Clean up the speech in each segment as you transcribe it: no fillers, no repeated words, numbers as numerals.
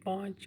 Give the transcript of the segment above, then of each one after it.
5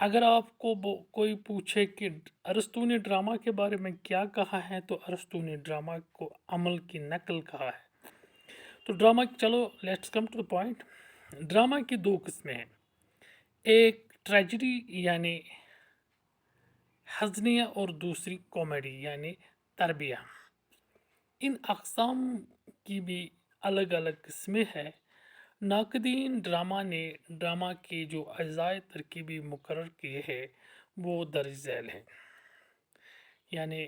اگر آپ کو کوئی پوچھے کہ ارسطو نے ڈرامہ کے بارے میں کیا کہا ہے تو ارسطو نے ڈرامہ کو عمل کی نقل کہا ہے۔ تو ڈرامہ، چلو let's come to the point. Drama کی دو قسمیں ہیں، ایک ٹریجڈی یعنی حزنیہ اور دوسری کامیڈی یعنی تربیہ۔ ان اقسام کی بھی الگ الگ قسمیں ہیں۔ ناقدین ڈرامہ نے ڈرامہ کے جو اجزاء ترکیبی مقرر کیے ہیں وہ درج ذیل ہیں، یعنی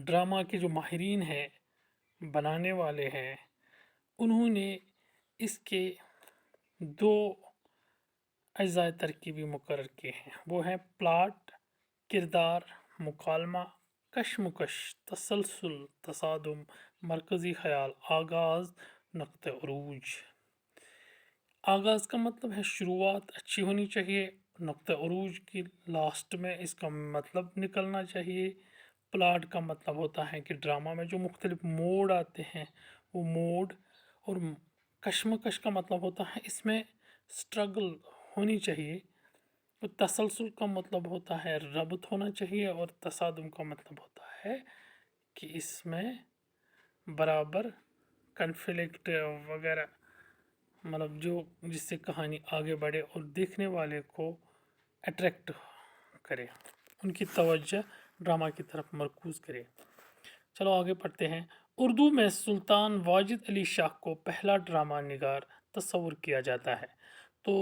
ڈرامہ کے جو ماہرین ہیں، بنانے والے ہیں، انہوں نے اس کے دو اجزاء ترکیبی مقرر کیے ہیں، وہ ہیں پلاٹ، کردار، مکالمہ، کشمکش، تسلسل، تصادم، مرکزی خیال، آغاز، نقطہ عروج۔ آغاز کا مطلب ہے شروعات اچھی ہونی چاہیے، نقطہ عروج کی لاسٹ میں اس کا مطلب نکلنا چاہیے۔ پلاٹ کا مطلب ہوتا ہے کہ ڈرامہ میں جو مختلف موڈ آتے ہیں وہ موڈ، اور کشمکش کا مطلب ہوتا ہے اس میں سٹرگل ہونی چاہیے۔ تسلسل کا مطلب ہوتا ہے ربط ہونا چاہیے، اور تصادم کا مطلب ہوتا ہے کہ اس میں برابر کنفلکٹ وغیرہ، مطلب جو جس سے کہانی آگے بڑھے اور دیکھنے والے کو اٹریکٹ کرے، ان کی توجہ ڈرامہ کی طرف مرکوز کرے۔ چلو آگے پڑھتے ہیں۔ اردو میں سلطان واجد علی شاہ کو پہلا ڈرامہ نگار تصور کیا جاتا ہے۔ تو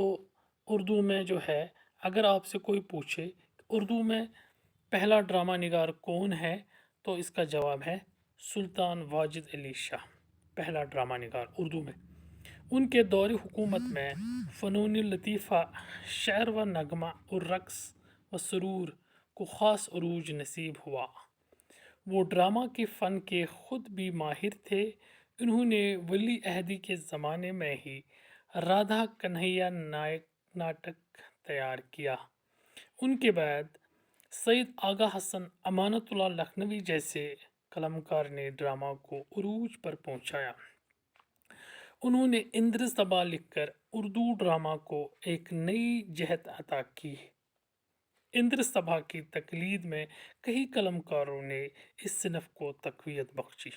اردو میں جو ہے، اگر آپ سے کوئی پوچھے اردو میں پہلا ڈرامہ نگار کون ہے تو اس کا جواب ہے سلطان واجد علی شاہ، پہلا ڈرامہ نگار اردو میں۔ ان کے دور حکومت میں فنون لطیفہ، شعر و نغمہ اور رقص و سرور کو خاص عروج نصیب ہوا۔ وہ ڈرامہ کے فن کے خود بھی ماہر تھے۔ انہوں نے ولی عہدی کے زمانے میں ہی رادھا کنہیا ناٹک تیار کیا۔ ان کے بعد سید آغا حسن امانت اللہ لکھنوی جیسے قلمکار نے ڈرامہ کو عروج پر پہنچایا۔ انہوں نے اندر صبا لکھ کر اردو ڈرامہ کو ایک نئی جہت عطا کی۔ اندر صبا کی تقلید میں کئی قلمکاروں نے اس صنف کو تقویت بخشی۔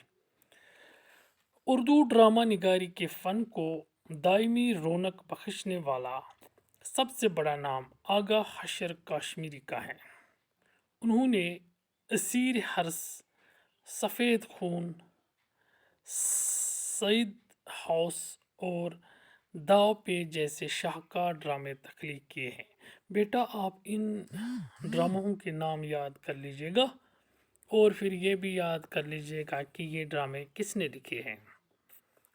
اردو ڈرامہ نگاری کے فن کو دائمی رونق بخشنے والا سب سے بڑا نام آغا حشر کاشمیری کا ہے۔ انہوں نے اسیر حرس، سفید خون، سعید ہاؤس اور داو پے جیسے شاہکار ڈرامے تخلیق کیے ہیں۔ بیٹا آپ ان ڈراموں کے نام یاد کر لیجئے گا، اور پھر یہ بھی یاد کر لیجئے گا کہ یہ ڈرامے کس نے لکھے ہیں۔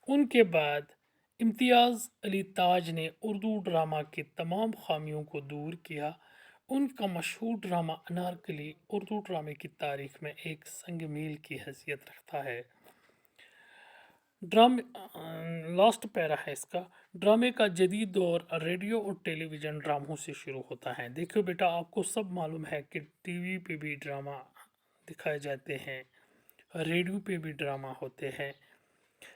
ان کے بعد امتیاز علی تاج نے اردو ڈرامہ کے تمام خامیوں کو دور کیا۔ ان کا مشہور ڈرامہ انارکلی اردو ڈرامے کی تاریخ میں ایک سنگ میل کی حیثیت رکھتا ہے۔ لاسٹ پیرا ہے اس کا۔ ڈرامے کا جدید دور ریڈیو اور ٹیلی ویژن ڈراموں سے شروع ہوتا ہے۔ دیکھو بیٹا، آپ کو سب معلوم ہے کہ ٹی وی پہ بھی ڈرامہ دکھائے جاتے ہیں، ریڈیو پہ بھی ڈرامہ ہوتے ہیں۔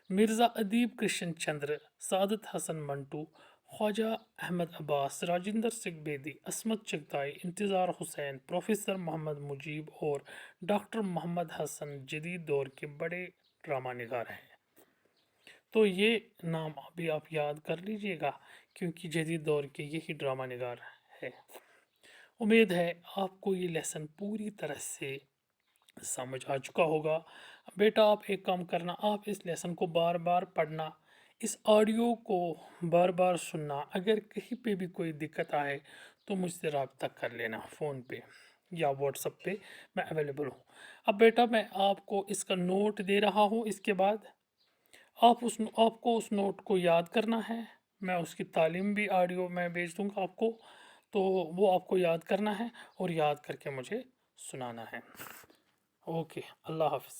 مرزا ادیب کرشن چندر، سعادت حسن منٹو، خواجہ احمد عباس، راجندر سنگھ بیدی، عصمت چغتائی، انتظار حسین، پروفیسر محمد مجیب اور ڈاکٹر محمد حسن جدید دور کے بڑے ڈرامہ نگار ہیں۔ تو یہ نام بھی آپ یاد کر لیجئے گا، کیونکہ جدید دور کے یہی ڈرامہ نگار ہے۔ امید ہے آپ کو یہ لیسن پوری طرح سے سمجھ آ چکا ہوگا۔ بیٹا آپ ایک کام کرنا، آپ اس لیسن کو بار بار پڑھنا، اس آڈیو کو بار بار سننا۔ اگر کہیں پہ بھی کوئی دقت آئے تو مجھ سے رابطہ کر لینا، فون پہ یا واٹس ایپ پہ میں اویلیبل ہوں۔ اب بیٹا میں آپ کو اس کا نوٹ دے رہا ہوں، اس کے بعد آپ کو اس نوٹ کو یاد کرنا ہے۔ میں اس کی تعلیم بھی آڈیو میں بھیج دوں گا آپ کو، تو وہ آپ کو یاد کرنا ہے اور یاد کر کے مجھے سنانا ہے۔ اوکے، اللہ حافظ۔